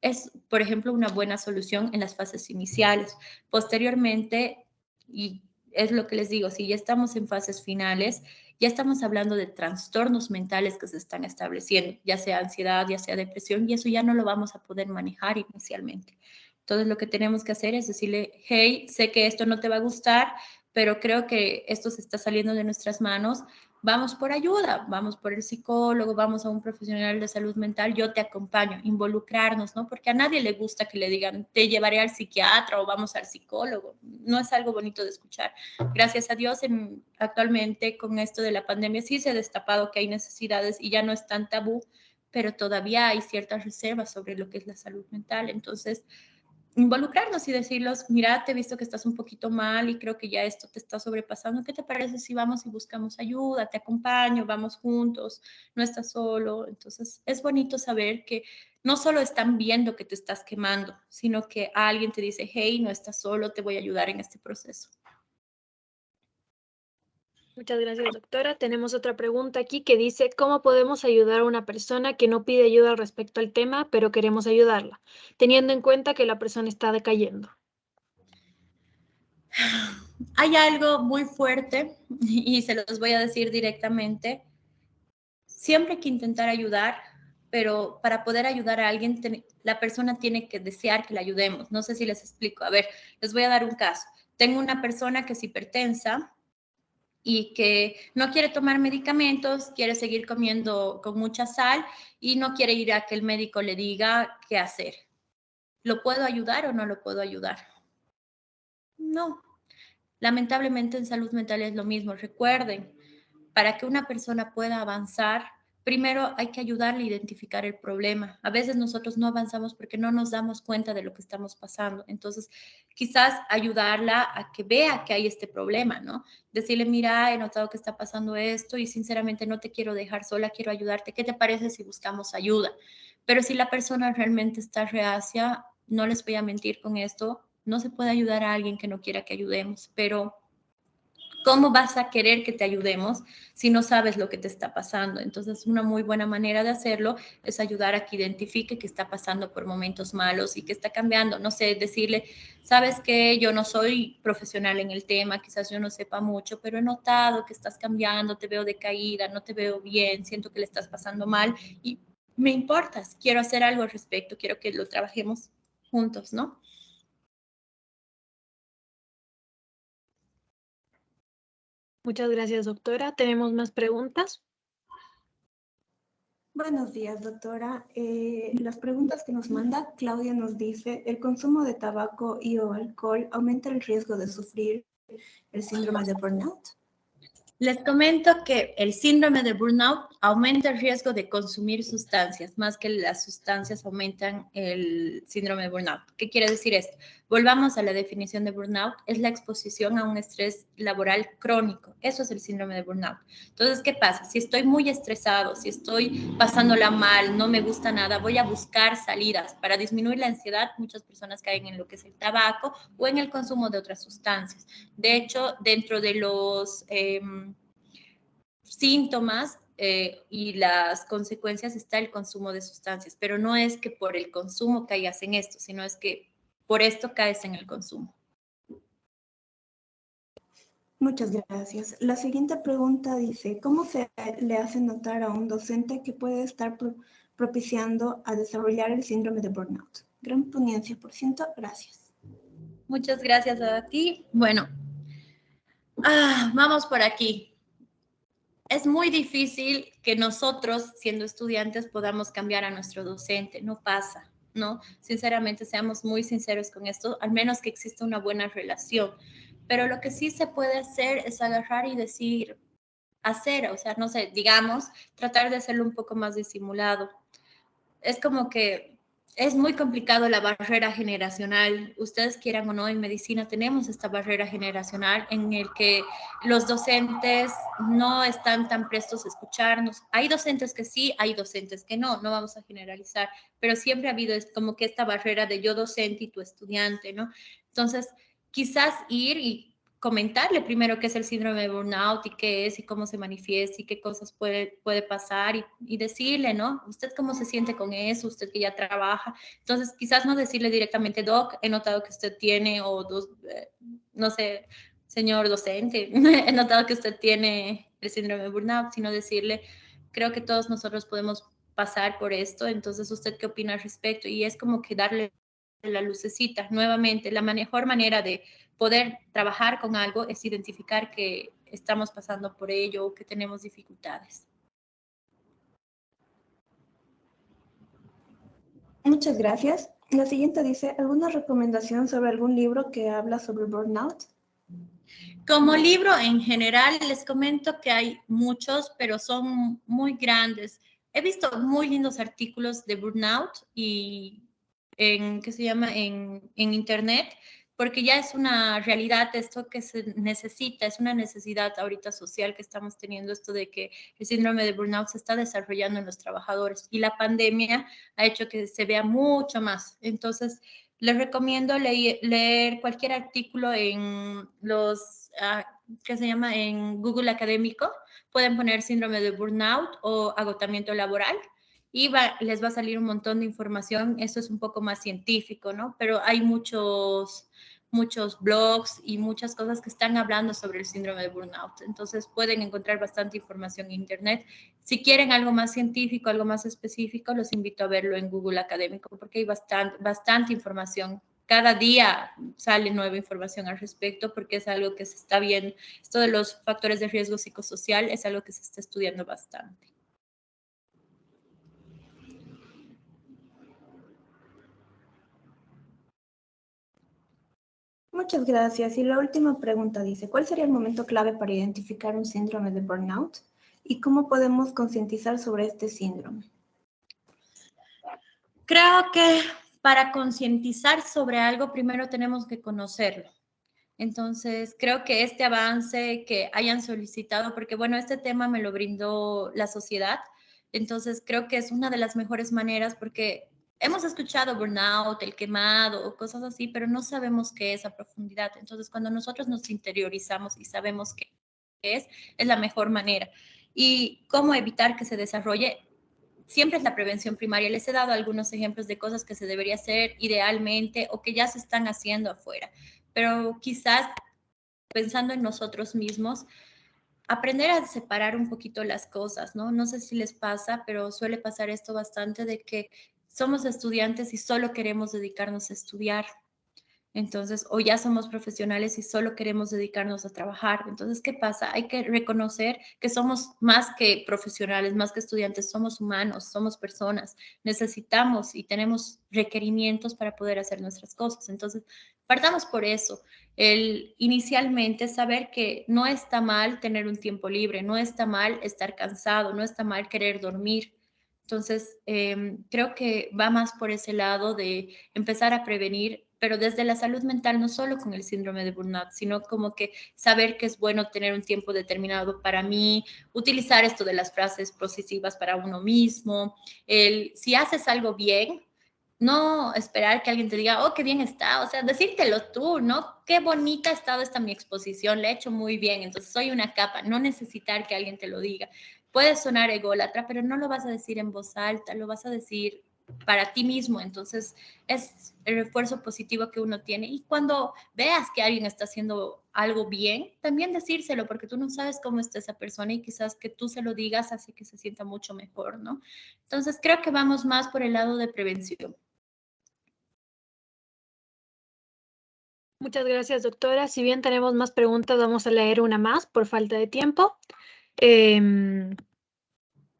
es, por ejemplo, una buena solución en las fases iniciales. Posteriormente, y es lo que les digo, si ya estamos en fases finales, ya estamos hablando de trastornos mentales que se están estableciendo, ya sea ansiedad, ya sea depresión, y eso ya no lo vamos a poder manejar inicialmente. Entonces, lo que tenemos que hacer es decirle, hey, sé que esto no te va a gustar, pero creo que esto se está saliendo de nuestras manos. Vamos por ayuda, vamos por el psicólogo, vamos a un profesional de salud mental, yo te acompaño, involucrarnos, ¿no? Porque a nadie le gusta que le digan, te llevaré al psiquiatra o vamos al psicólogo. No es algo bonito de escuchar. Gracias a Dios, actualmente con esto de la pandemia sí se ha destapado que hay necesidades y ya no es tan tabú, pero todavía hay ciertas reservas sobre lo que es la salud mental. Entonces, involucrarnos y decirlos, mira, te he visto que estás un poquito mal y creo que ya esto te está sobrepasando. ¿Qué te parece si vamos y buscamos ayuda? Te acompaño, vamos juntos, no estás solo. Entonces, es bonito saber que no solo están viendo que te estás quemando, sino que alguien te dice, hey, no estás solo, te voy a ayudar en este proceso. Muchas gracias, doctora. Tenemos otra pregunta aquí que dice, ¿cómo podemos ayudar a una persona que no pide ayuda respecto al tema, pero queremos ayudarla, teniendo en cuenta que la persona está decayendo? Hay algo muy fuerte y se los voy a decir directamente. Siempre hay que intentar ayudar, pero para poder ayudar a alguien, la persona tiene que desear que la ayudemos. No sé si les explico. A ver, les voy a dar un caso. Tengo una persona que es hipertensa y que no quiere tomar medicamentos, quiere seguir comiendo con mucha sal y no quiere ir a que el médico le diga qué hacer. ¿Lo puedo ayudar o no lo puedo ayudar? No. Lamentablemente en salud mental es lo mismo. Recuerden, para que una persona pueda avanzar, primero hay que ayudarle a identificar el problema. A veces nosotros no avanzamos porque no nos damos cuenta de lo que estamos pasando. Entonces, quizás ayudarla a que vea que hay este problema, ¿no? Decirle, mira, he notado que está pasando esto y sinceramente no te quiero dejar sola, quiero ayudarte. ¿Qué te parece si buscamos ayuda? Pero si la persona realmente está reacia, no les voy a mentir con esto, no se puede ayudar a alguien que no quiera que ayudemos, pero ¿cómo vas a querer que te ayudemos si no sabes lo que te está pasando? Entonces, una muy buena manera de hacerlo es ayudar a que identifique que está pasando por momentos malos y que está cambiando. No sé, decirle, sabes que yo no soy profesional en el tema, quizás yo no sepa mucho, pero he notado que estás cambiando, te veo decaída, no te veo bien, siento que le estás pasando mal y me importas, quiero hacer algo al respecto, quiero que lo trabajemos juntos, ¿no? Muchas gracias, doctora. ¿Tenemos más preguntas? Buenos días, doctora. Las preguntas que nos manda Claudia nos dice, ¿el consumo de tabaco y o alcohol aumenta el riesgo de sufrir el síndrome de burnout? Les comento que el síndrome de burnout aumenta el riesgo de consumir sustancias, más que las sustancias aumentan el síndrome de burnout. ¿Qué quiere decir esto? Volvamos a la definición de burnout, es la exposición a un estrés laboral crónico. Eso es el síndrome de burnout. Entonces, ¿qué pasa? Si estoy muy estresado, si estoy pasándola mal, no me gusta nada, voy a buscar salidas. Para disminuir la ansiedad, muchas personas caen en lo que es el tabaco o en el consumo de otras sustancias. De hecho, dentro de los síntomas y las consecuencias está el consumo de sustancias, pero no es que por el consumo caigas en esto, sino es que por esto caes en el consumo. Muchas gracias. La siguiente pregunta dice, ¿cómo se le hace notar a un docente que puede estar propiciando a desarrollar el síndrome de burnout? Gran ponencia, por ciento. Gracias. Muchas gracias a ti. Bueno, vamos por aquí. Es muy difícil que nosotros, siendo estudiantes, podamos cambiar a nuestro docente. No pasa, ¿no? Sinceramente, seamos muy sinceros con esto, al menos que exista una buena relación. Pero lo que sí se puede hacer es agarrar y decir, hacer, o sea, no sé, digamos, tratar de hacerlo un poco más disimulado. Es como que es muy complicado la barrera generacional. Ustedes quieran o no, en medicina tenemos esta barrera generacional en el que los docentes no están tan prestos a escucharnos. Hay docentes que sí, hay docentes que no vamos a generalizar, pero siempre ha habido como que esta barrera de yo docente y tu estudiante, ¿no? Entonces, quizás ir y comentarle primero qué es el síndrome de burnout y qué es y cómo se manifiesta y qué cosas puede pasar y decirle, ¿no? ¿Usted cómo se siente con eso? Usted que ya trabaja. Entonces, quizás no decirle directamente, doc, he notado que usted tiene, o no sé, señor docente, he notado que usted tiene el síndrome de burnout, sino decirle, creo que todos nosotros podemos pasar por esto, entonces, ¿usted qué opina al respecto? Y es como que darle la lucecita. Nuevamente, la mejor manera de poder trabajar con algo es identificar que estamos pasando por ello o que tenemos dificultades. Muchas gracias. La siguiente dice, ¿alguna recomendación sobre algún libro que habla sobre burnout? Como libro en general, les comento que hay muchos, pero son muy grandes. He visto muy lindos artículos de burnout y ¿qué se llama? En internet, porque ya es una realidad esto que se necesita, es una necesidad ahorita social que estamos teniendo, esto de que el síndrome de burnout se está desarrollando en los trabajadores y la pandemia ha hecho que se vea mucho más. Entonces, les recomiendo leer cualquier artículo en los, ¿qué se llama? En Google Académico. Pueden poner síndrome de burnout o agotamiento laboral y les va a salir un montón de información. Eso es un poco más científico, ¿no? Pero hay muchos blogs y muchas cosas que están hablando sobre el síndrome de burnout. Entonces pueden encontrar bastante información en Internet. Si quieren algo más científico, algo más específico, los invito a verlo en Google Académico porque hay bastante información. Cada día sale nueva información al respecto porque es algo que se está viendo. Esto de los factores de riesgo psicosocial es algo que se está estudiando bastante. Muchas gracias. Y la última pregunta dice, ¿cuál sería el momento clave para identificar un síndrome de burnout? ¿Y cómo podemos concientizar sobre este síndrome? Creo que para concientizar sobre algo, primero tenemos que conocerlo. Entonces, creo que este avance que hayan solicitado, porque bueno, este tema me lo brindó la sociedad, entonces creo que es una de las mejores maneras porque hemos escuchado burnout, el quemado o cosas así, pero no sabemos qué es a profundidad. Entonces, cuando nosotros nos interiorizamos y sabemos qué es la mejor manera. Y cómo evitar que se desarrolle, siempre es la prevención primaria. Les he dado algunos ejemplos de cosas que se debería hacer idealmente o que ya se están haciendo afuera, pero quizás pensando en nosotros mismos, aprender a separar un poquito las cosas, ¿no? No sé si les pasa, pero suele pasar esto bastante de que somos estudiantes y solo queremos dedicarnos a estudiar. Entonces, o ya somos profesionales y solo queremos dedicarnos a trabajar. Entonces, ¿qué pasa? Hay que reconocer que somos más que profesionales, más que estudiantes, somos humanos, somos personas. Necesitamos y tenemos requerimientos para poder hacer nuestras cosas. Entonces, partamos por eso. El inicialmente saber que no está mal tener un tiempo libre, no está mal estar cansado, no está mal querer dormir. Entonces, creo que va más por ese lado de empezar a prevenir, pero desde la salud mental, no solo con el síndrome de burnout, sino como que saber que es bueno tener un tiempo determinado para mí, utilizar esto de las frases positivas para uno mismo, si haces algo bien, no esperar que alguien te diga, oh, qué bien está, o sea, decírtelo tú, ¿no? Qué bonita ha estado esta mi exposición, la he hecho muy bien, entonces soy una capa, no necesitar que alguien te lo diga. Puede sonar ególatra, pero no lo vas a decir en voz alta, lo vas a decir para ti mismo, entonces es el refuerzo positivo que uno tiene. Y cuando veas que alguien está haciendo algo bien, también decírselo, porque tú no sabes cómo está esa persona y quizás que tú se lo digas hace que se sienta mucho mejor, ¿no? Entonces creo que vamos más por el lado de prevención. Muchas gracias, doctora. Si bien tenemos más preguntas, vamos a leer una más por falta de tiempo.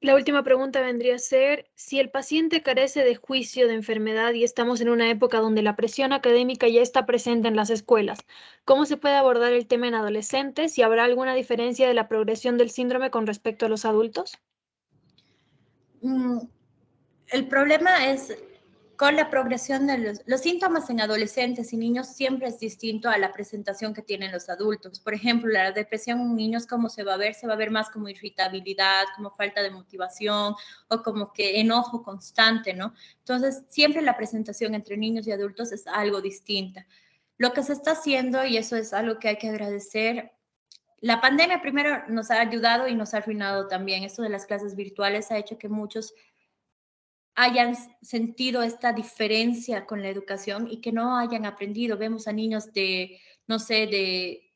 La última pregunta vendría a ser, si el paciente carece de juicio de enfermedad y estamos en una época donde la presión académica ya está presente en las escuelas, ¿cómo se puede abordar el tema en adolescentes? ¿Y habrá alguna diferencia de la progresión del síndrome con respecto a los adultos? El problema es con la progresión de los síntomas en adolescentes y niños siempre es distinto a la presentación que tienen los adultos. Por ejemplo, la depresión en niños, ¿cómo se va a ver? Se va a ver más como irritabilidad, como falta de motivación o como que enojo constante, ¿no? Entonces, siempre la presentación entre niños y adultos es algo distinta. Lo que se está haciendo, y eso es algo que hay que agradecer, la pandemia primero nos ha ayudado y nos ha arruinado también. Esto de las clases virtuales ha hecho que muchos hayan sentido esta diferencia con la educación y que no hayan aprendido. Vemos a niños de, no sé, de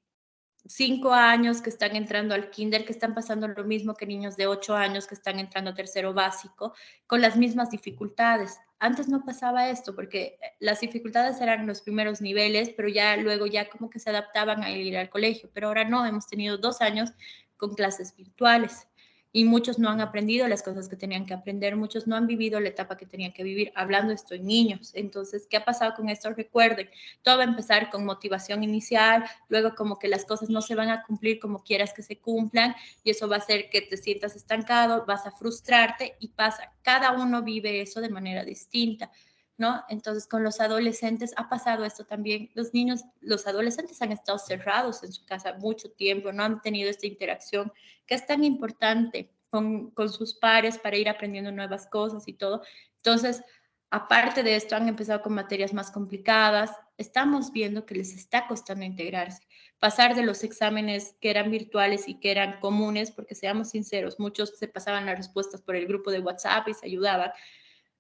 5 años que están entrando al kinder, que están pasando lo mismo que niños de 8 años que están entrando a tercero básico, con las mismas dificultades. Antes no pasaba esto porque las dificultades eran los primeros niveles, pero ya luego ya como que se adaptaban a ir al colegio, pero ahora no, hemos tenido 2 años con clases virtuales y muchos no han aprendido las cosas que tenían que aprender, muchos no han vivido la etapa que tenían que vivir, hablando esto en niños. Entonces, ¿qué ha pasado con esto? Recuerden, todo va a empezar con motivación inicial, luego como que las cosas no se van a cumplir como quieras que se cumplan y eso va a hacer que te sientas estancado, vas a frustrarte y pasa. Cada uno vive eso de manera distinta, ¿no? Entonces, con los adolescentes ha pasado esto también. Los niños, los adolescentes han estado cerrados en su casa mucho tiempo, no han tenido esta interacción que es tan importante con sus pares para ir aprendiendo nuevas cosas y todo. Entonces, aparte de esto, han empezado con materias más complicadas. Estamos viendo que les está costando integrarse. Pasar de los exámenes que eran virtuales y que eran comunes, porque seamos sinceros, muchos se pasaban las respuestas por el grupo de WhatsApp y se ayudaban,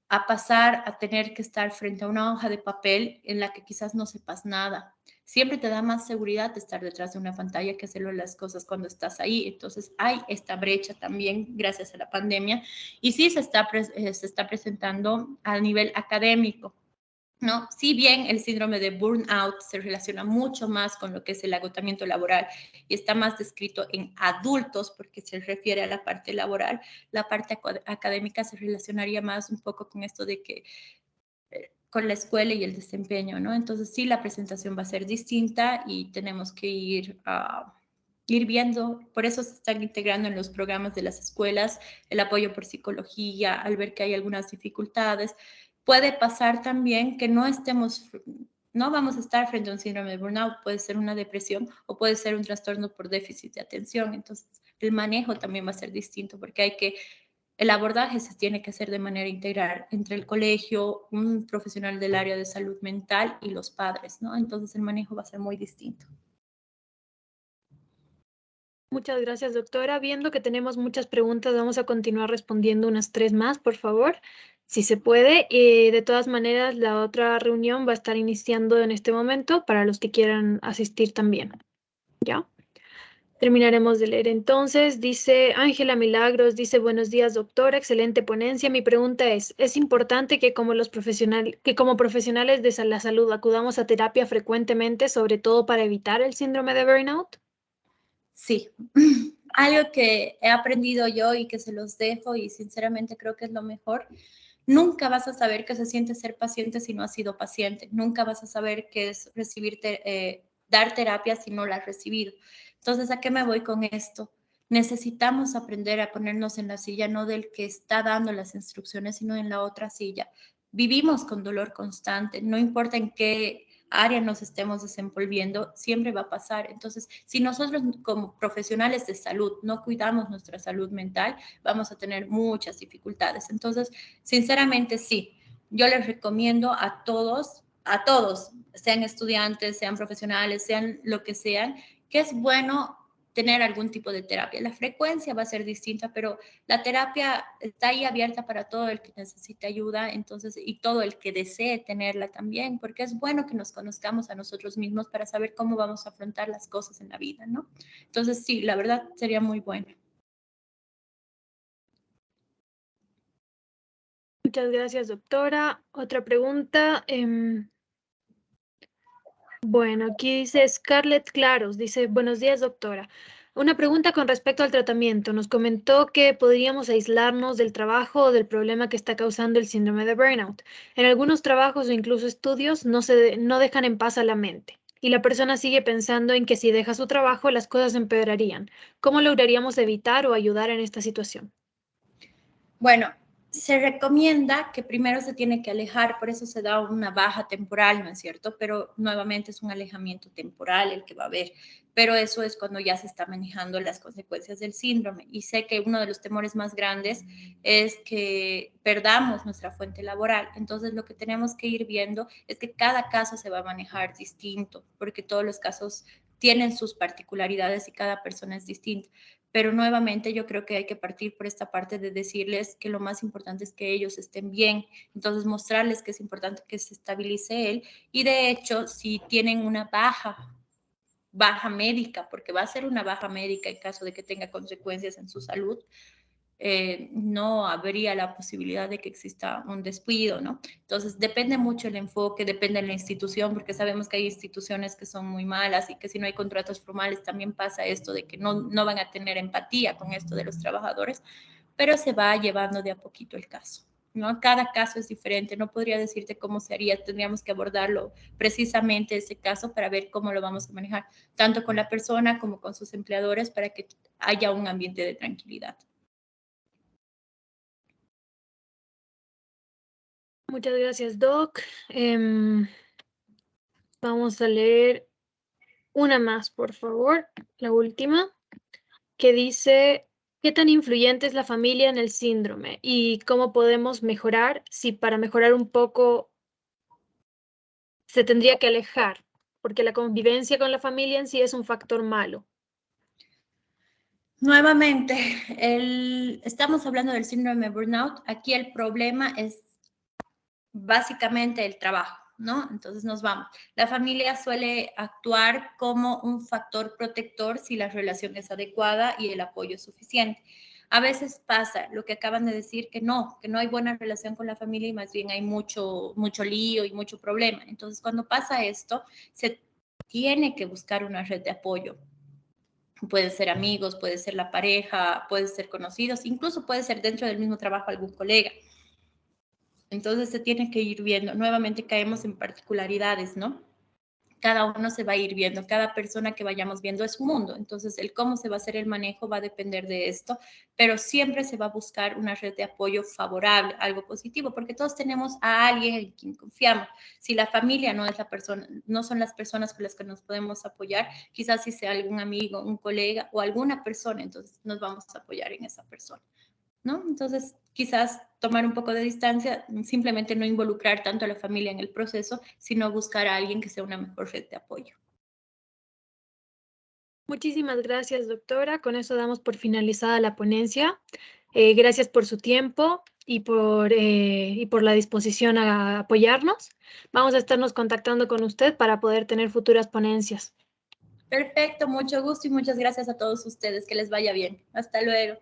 a pasar a tener que estar frente a una hoja de papel en la que quizás no sepas nada. Siempre te da más seguridad estar detrás de una pantalla que hacerlo las cosas cuando estás ahí. Entonces hay esta brecha también gracias a la pandemia y sí se está presentando a nivel académico, ¿no? Si bien el síndrome de burnout se relaciona mucho más con lo que es el agotamiento laboral y está más descrito en adultos porque se refiere a la parte laboral, la parte académica se relacionaría más un poco con esto de que con la escuela y el desempeño, ¿no? Entonces sí, la presentación va a ser distinta y tenemos que ir ir viendo, por eso se están integrando en los programas de las escuelas el apoyo por psicología, al ver que hay algunas dificultades. Puede pasar también que no vamos a estar frente a un síndrome de burnout, puede ser una depresión o puede ser un trastorno por déficit de atención. Entonces, el manejo también va a ser distinto porque el abordaje se tiene que hacer de manera integral entre el colegio, un profesional del área de salud mental y los padres, ¿no? Entonces, el manejo va a ser muy distinto. Muchas gracias, doctora. Viendo que tenemos muchas preguntas, vamos a continuar respondiendo unas 3 más, por favor, si se puede. De todas maneras, la otra reunión va a estar iniciando en este momento para los que quieran asistir también. ¿Ya? Terminaremos de leer entonces. Dice Ángela Milagros, dice, buenos días, doctora, excelente ponencia. Mi pregunta ¿es importante que como profesionales de la salud acudamos a terapia frecuentemente, sobre todo para evitar el síndrome de burnout? Sí, algo que he aprendido yo y que se los dejo y sinceramente creo que es lo mejor. Nunca vas a saber qué se siente ser paciente si no has sido paciente. Nunca vas a saber qué es dar terapia si no la has recibido. Entonces, ¿a qué me voy con esto? Necesitamos aprender a ponernos en la silla, no del que está dando las instrucciones, sino en la otra silla. Vivimos con dolor constante, no importa en qué área nos estemos desenvolviendo, siempre va a pasar. Entonces, si nosotros como profesionales de salud no cuidamos nuestra salud mental, vamos a tener muchas dificultades. Entonces, sinceramente, sí, yo les recomiendo a todos, sean estudiantes, sean profesionales, sean lo que sean, que es bueno tener algún tipo de terapia. La frecuencia va a ser distinta, pero la terapia está ahí abierta para todo el que necesite ayuda, entonces, y todo el que desee tenerla también, porque es bueno que nos conozcamos a nosotros mismos para saber cómo vamos a afrontar las cosas en la vida, ¿no? Entonces, sí, la verdad sería muy bueno. Muchas gracias, doctora. Otra pregunta. Bueno, aquí dice Scarlett Claros, dice, buenos días, doctora. Una pregunta con respecto al tratamiento. Nos comentó que podríamos aislarnos del trabajo o del problema que está causando el síndrome de burnout. En algunos trabajos o incluso estudios no dejan en paz a la mente y la persona sigue pensando en que si deja su trabajo las cosas empeorarían. ¿Cómo lograríamos evitar o ayudar en esta situación? Bueno, se recomienda que primero se tiene que alejar, por eso se da una baja temporal, ¿no es cierto? Pero nuevamente es un alejamiento temporal el que va a haber, pero eso es cuando ya se está manejando las consecuencias del síndrome. Y sé que uno de los temores más grandes es que perdamos nuestra fuente laboral. Entonces, lo que tenemos que ir viendo es que cada caso se va a manejar distinto, porque todos los casos tienen sus particularidades y cada persona es distinta. Pero nuevamente yo creo que hay que partir por esta parte de decirles que lo más importante es que ellos estén bien, entonces mostrarles que es importante que se estabilice él y de hecho si tienen una baja médica, porque va a ser una baja médica en caso de que tenga consecuencias en su salud, no habría la posibilidad de que exista un descuido, ¿no? Entonces, depende mucho el enfoque, depende de la institución, porque sabemos que hay instituciones que son muy malas y que si no hay contratos formales también pasa esto de que no van a tener empatía con esto de los trabajadores, pero se va llevando de a poquito el caso. ¿No? Cada caso es diferente, no podría decirte cómo se haría, tendríamos que abordarlo precisamente ese caso para ver cómo lo vamos a manejar, tanto con la persona como con sus empleadores, para que haya un ambiente de tranquilidad. Muchas gracias, Doc. Vamos a leer una más, por favor, la última, que dice, ¿qué tan influyente es la familia en el síndrome y cómo podemos mejorar si para mejorar un poco se tendría que alejar? Porque la convivencia con la familia en sí es un factor malo. Nuevamente, estamos hablando del síndrome de burnout. Aquí el problema es básicamente el trabajo, ¿no? Entonces nos vamos. La familia suele actuar como un factor protector si la relación es adecuada y el apoyo es suficiente. A veces pasa lo que acaban de decir, que no hay buena relación con la familia y más bien hay mucho lío y mucho problema. Entonces, cuando pasa esto, se tiene que buscar una red de apoyo. Puede ser amigos, puede ser la pareja, puede ser conocidos, incluso puede ser dentro del mismo trabajo algún colega. Entonces se tiene que ir viendo. Nuevamente caemos en particularidades, ¿no? cada uno se va a ir viendo, cada persona que vayamos viendo es un mundo. Entonces, el cómo se va a hacer el manejo va a depender de esto, pero siempre se va a buscar una red de apoyo favorable, algo positivo, porque todos tenemos a alguien en quien confiamos. Si la familia no es la persona, no son las personas con las que nos podemos apoyar, quizás si sea algún amigo, un colega o alguna persona, entonces nos vamos a apoyar en esa persona, ¿no? Entonces, quizás tomar un poco de distancia, simplemente no involucrar tanto a la familia en el proceso, sino buscar a alguien que sea una mejor red de apoyo. Muchísimas gracias, doctora. Con eso damos por finalizada la ponencia. Gracias por su tiempo y por la disposición a apoyarnos. Vamos a estarnos contactando con usted para poder tener futuras ponencias. Perfecto, mucho gusto y muchas gracias a todos ustedes. Que les vaya bien. Hasta luego.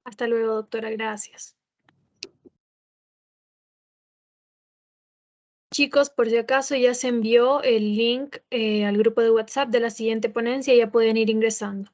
Hasta luego, doctora. Gracias. Chicos, por si acaso ya se envió el link al grupo de WhatsApp de la siguiente ponencia y ya pueden ir ingresando.